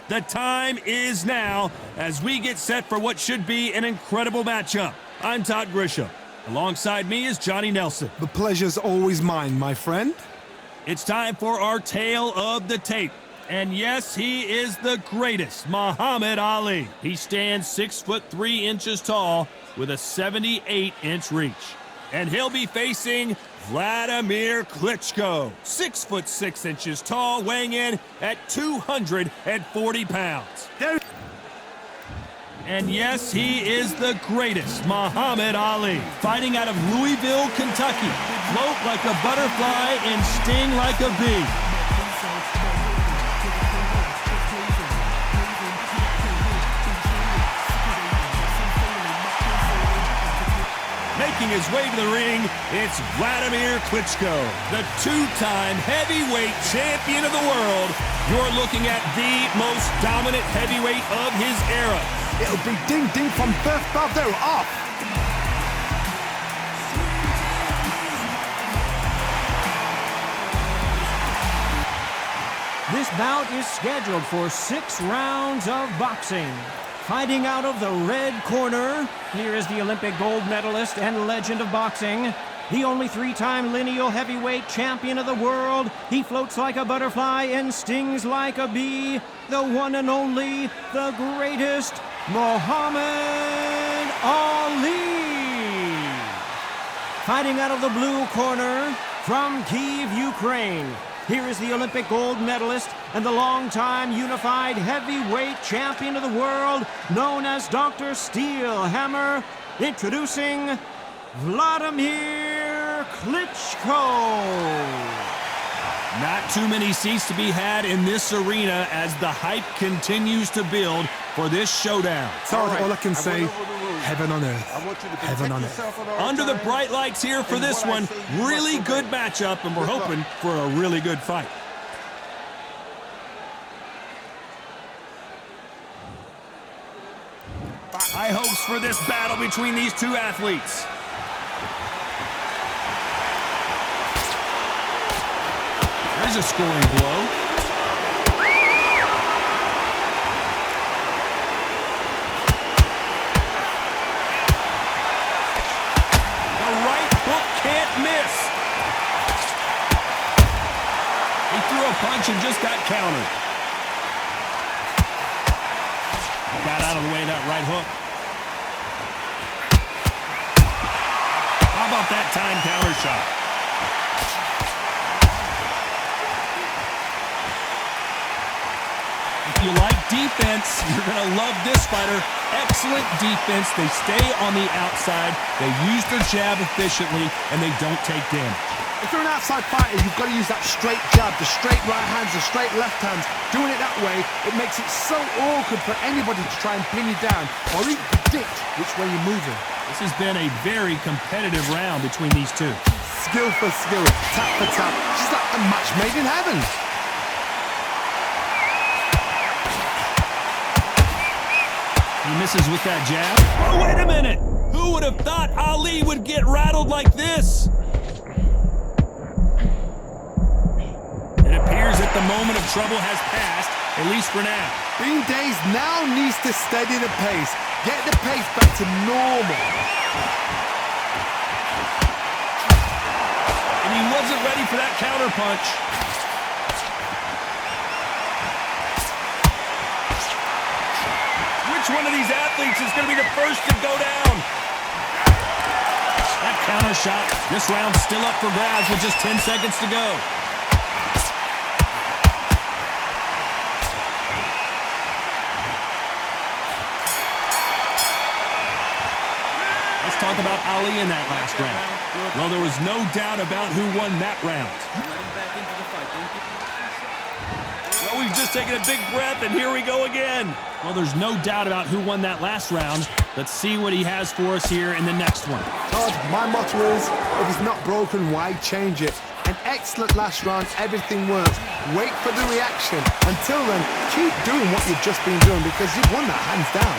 The time is now as we get set for what should be an incredible matchup. I'm Todd Grisham. Alongside me is Johnny Nelson. The pleasure's always mine, my friend. It's time for our tale of the tape. And yes, he is the greatest, Muhammad Ali. He stands 6'3" tall with a 78-inch reach. And he'll be facing Wladimir Klitschko, 6'6" tall, weighing in at 240 pounds. And yes, he is the greatest, Muhammad Ali, fighting out of Louisville, Kentucky. Float like a butterfly and sting like a bee. Making his way to the ring, it's Wladimir Klitschko, the two-time heavyweight champion of the world. You're looking at the most dominant heavyweight of his era. It'll be ding-ding from Beth Bavdo off. This bout is scheduled for 6 rounds of boxing. Fighting out of the red corner, here is the Olympic gold medalist and legend of boxing, the only 3-time lineal heavyweight champion of the world. He floats like a butterfly and stings like a bee. The one and only, the greatest, Muhammad Ali. Fighting out of the blue corner, from Kyiv, Ukraine, here is the Olympic gold medalist and the longtime unified heavyweight champion of the world, known as Dr. Steelhammer, introducing Wladimir Klitschko. Not too many seats to be had in this arena as the hype continues to build for this showdown. All I can say, heaven on earth, heaven on earth. Under the bright lights here for this one, really good matchup, and we're hoping for a really good fight. High hopes for this battle between these two athletes. There's a scoring blow. The right hook can't miss. He threw a punch and just got countered. Got out of the way of that right hook. How about that time counter shot? If you like defense, you're going to love this fighter. Excellent defense. They stay on the outside. They use their jab efficiently, and they don't take damage. If you're an outside fighter, you've got to use that straight jab, the straight right hands, the straight left hands. Doing it that way, it makes it so awkward for anybody to try and pin you down or even predict which way you're moving. This has been a very competitive round between these two. Skill for skill, tap for tap. Just like a match made in heaven. He misses with that jab. Oh, wait a minute! Who would have thought Ali would get rattled like this? It appears that the moment of trouble has passed, at least for now. Bean Days now needs to steady the pace. Get the pace back to normal. And he wasn't ready for that counter punch. Which one of these athletes is going to be the first to go down? That counter shot. This round's still up for grabs with just 10 seconds to go. Let's talk about Ali in that last round. Well, there was no doubt about who won that round. Well, we've just taken a big breath, and here we go again. Well, there's no doubt about who won that last round. Let's see what he has for us here in the next one. Todd, my motto is, if it's not broken, why change it? An excellent last round, everything works. Wait for the reaction. Until then, keep doing what you've just been doing because you've won that hands down.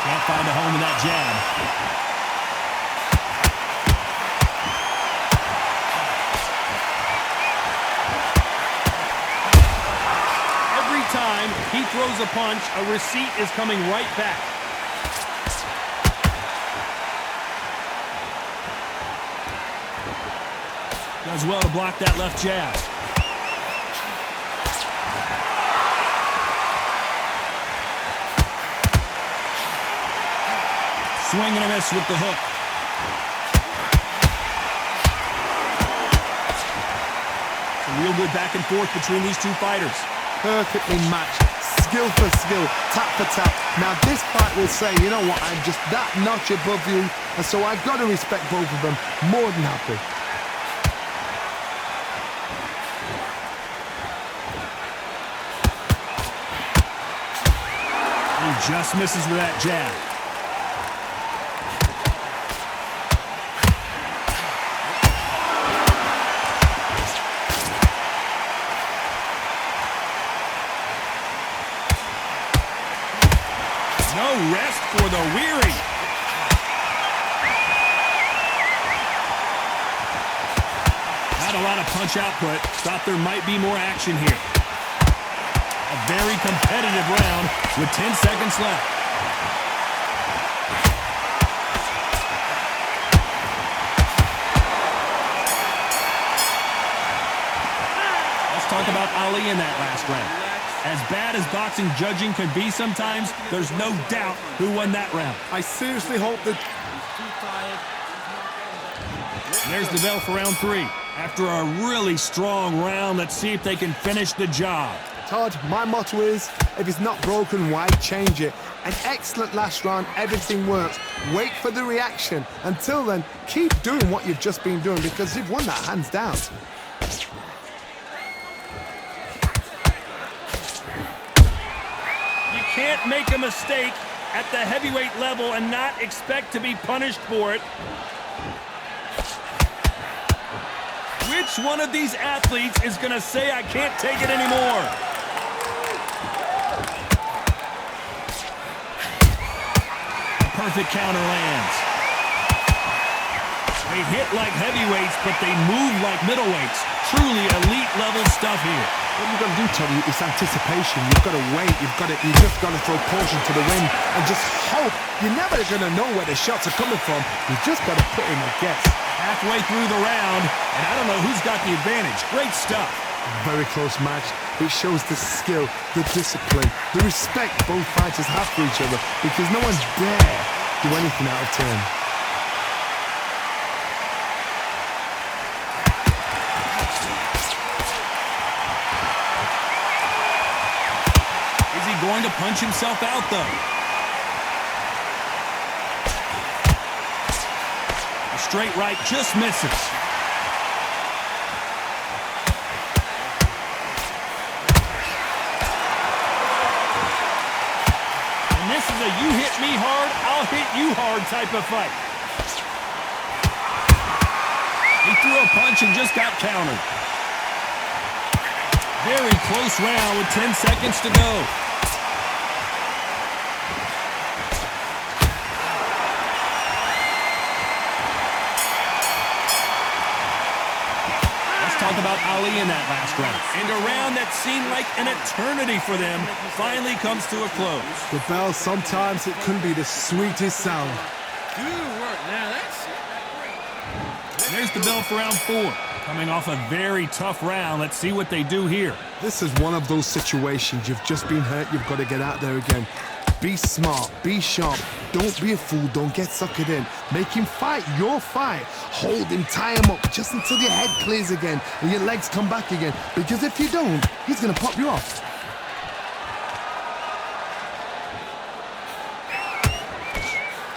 Can't find a home in that jab. he throws a punch, a receipt is coming right back. Does well to block that left jab. Swing and a miss with the hook. Some real good back and forth between these two fighters. Perfectly matched, skill for skill, tap for tap. Now this fight will say, you know what, I'm just that notch above you, and so I've got to respect both of them. More than happy. He just misses with that jab. No rest for the weary. Not a lot of punch output. Thought there might be more action here. A very competitive round with 10 seconds left. Let's talk about Ali in that last round. As bad as boxing judging can be sometimes, there's no doubt who won that round. I seriously hope that... And there's the bell for round 3. After a really strong round, let's see if they can finish the job. Todd, my motto is, if it's not broken, why change it? An excellent last round, everything works. Wait for the reaction. Until then, keep doing what you've just been doing because you've won that hands down. You can't make a mistake at the heavyweight level and not expect to be punished for it. Which one of these athletes is going to say, I can't take it anymore? Perfect counter lands. They hit like heavyweights, but they move like middleweights. Truly elite level stuff here. What you've got to do, Tony, is anticipation. You've got to wait. You just got to throw caution to the wind and just hope. You're never going to know where the shots are coming from. You've just got to put in a guess. Halfway through the round, and I don't know who's got the advantage. Great stuff. Very close match. It shows the skill, the discipline, the respect both fighters have for each other because no one's dare do anything out of turn. Is he going to punch himself out, though? A straight right just misses. And this is a you hit me hard, I'll hit you hard type of fight. He threw a punch and just got countered. Very close round with 10 seconds to go. Let's talk about Ali in that last round. And a round that seemed like an eternity for them finally comes to a close. The bell, sometimes it can be the sweetest sound. Good work. Now that's... And there's the bell for round 4. Coming off a very tough round, let's see what they do here. This is one of those situations. You've just been hurt, you've got to get out there again. Be smart, be sharp, don't be a fool, don't get suckered in. Make him fight your fight. Hold him, tie him up, just until your head clears again and your legs come back again. Because if you don't, he's going to pop you off.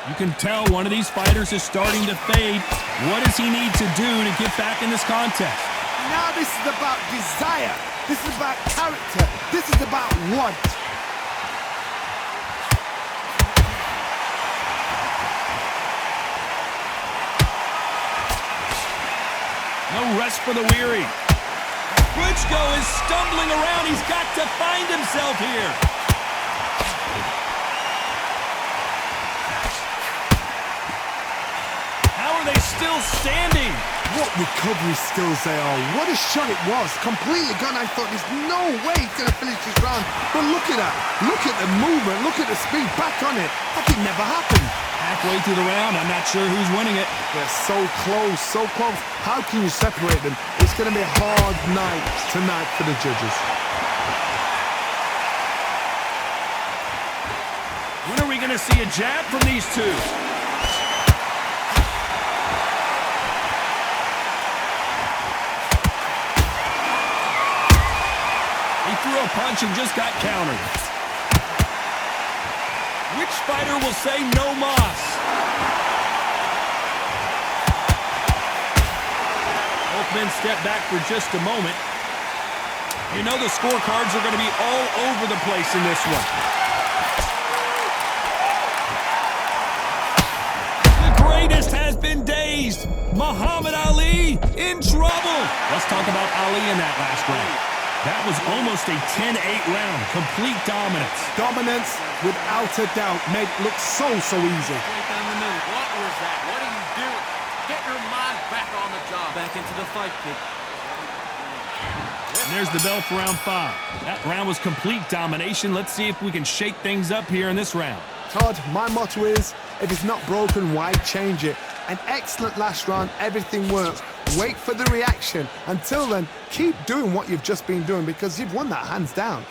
You can tell one of these fighters is starting to fade. What does he need to do to get back in this contest? Now this is about desire. This is about character. This is about want. No rest for the weary. Klitschko is stumbling around. He's got to find himself here. How are they still standing? What recovery skills they are. What a shot it was. Completely gone. I thought there's no way he's going to finish this round. But look at that. Look at the movement. Look at the speed. Back on it. That could never happen. Halfway through the round, I'm not sure who's winning it. They're so close, so close. How can you separate them? It's going to be a hard night tonight for the judges. When are we going to see a jab from these two? He threw a punch and just got countered. Which fighter will say no mas? Both men step back for just a moment. You know the scorecards are going to be all over the place in this one. The greatest has been dazed. Muhammad Ali in trouble. Let's talk about Ali in that last round. That was almost a 10-8 round. Complete dominance. Dominance, without a doubt, made it look so easy. Right down the middle. What was that? What are you doing? Get your mind back on the job. Back into the fight, kid. And there's the bell for round 5. That round was complete domination. Let's see if we can shake things up here in this round. Todd, my motto is, if it's not broken, why change it? An excellent last round, everything works. Wait for the reaction. Until then, keep doing what you've just been doing because you've won that hands down.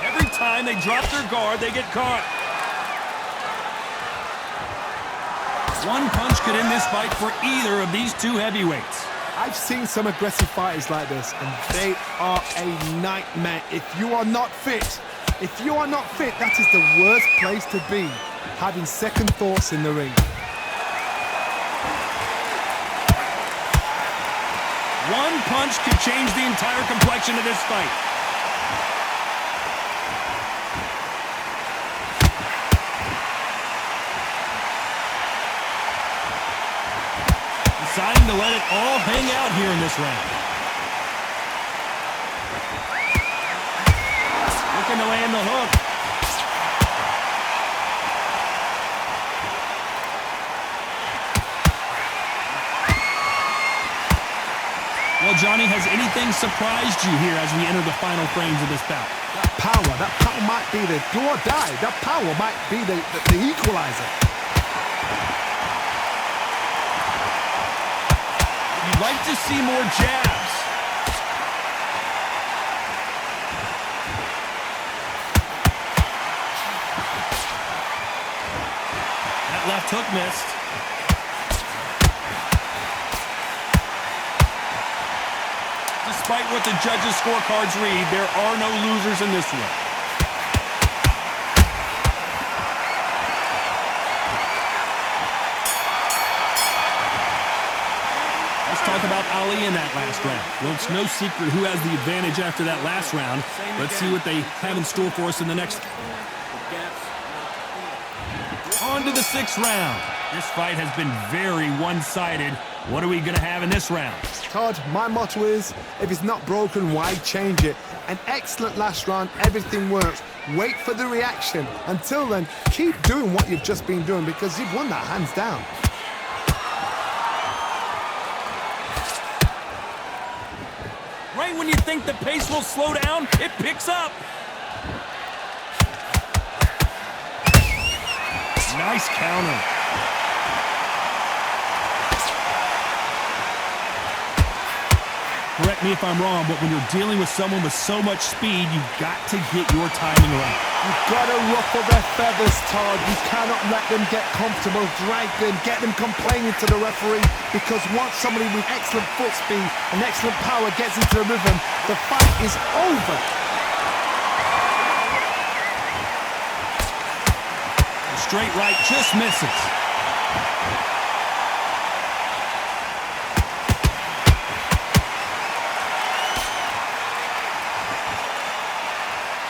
Every time they drop their guard, they get caught. One punch could end this fight for either of these two heavyweights. I've seen some aggressive fighters like this, and they are a nightmare. If you are not fit, that is the worst place to be, having second thoughts in the ring. One punch could change the entire complexion of this fight. Deciding to let it all hang out here in this round. Looking to land the hook. Well, Johnny, has anything surprised you here as we enter the final frames of this bout? That power might be the do or die. That power might be the equalizer. You'd like to see more jabs. That left hook missed. Despite what the judges' scorecards read, there are no losers in this one. Let's talk about Ali in that last round. Well, it's no secret who has the advantage after that last round. Let's see what they have in store for us in the next. On to the 6th round. This fight has been very one-sided. What are we going to have in this round? Todd, my motto is, if it's not broken, why change it? An excellent last round, everything works. Wait for the reaction. Until then, keep doing what you've just been doing because you've won that hands down. Right when you think the pace will slow down, it picks up. Nice counter. Correct me if I'm wrong, but when you're dealing with someone with so much speed, you've got to get your timing right. You've got to ruffle their feathers, Todd. You cannot let them get comfortable, drag them, get them complaining to the referee, because once somebody with excellent foot speed and excellent power gets into the rhythm, the fight is over. The straight right just misses.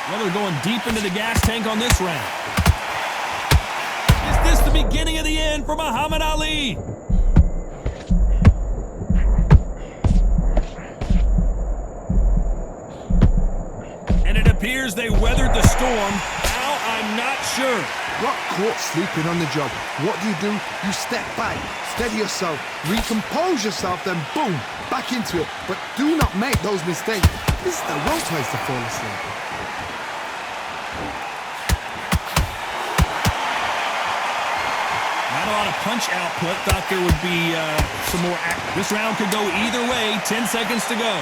Well, they're going deep into the gas tank on this round. Is this the beginning of the end for Muhammad Ali? And it appears they weathered the storm. How? I'm not sure. Got caught sleeping on the job. What do? You step back, steady yourself, recompose yourself, then boom, back into it. But do not make those mistakes. This is the wrong place to fall asleep. Not a lot of punch output. Thought there would be some more This round could go either way. 10 seconds to go.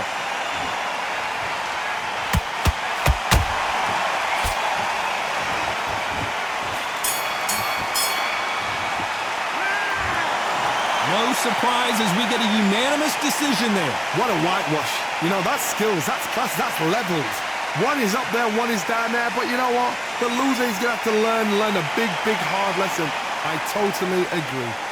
No surprises, we get a unanimous decision there. What a whitewash. You know, that's skills, that's class, that's levels. One is up there, one is down there, but you know what? The loser is going to have to learn a big, hard lesson. I totally agree.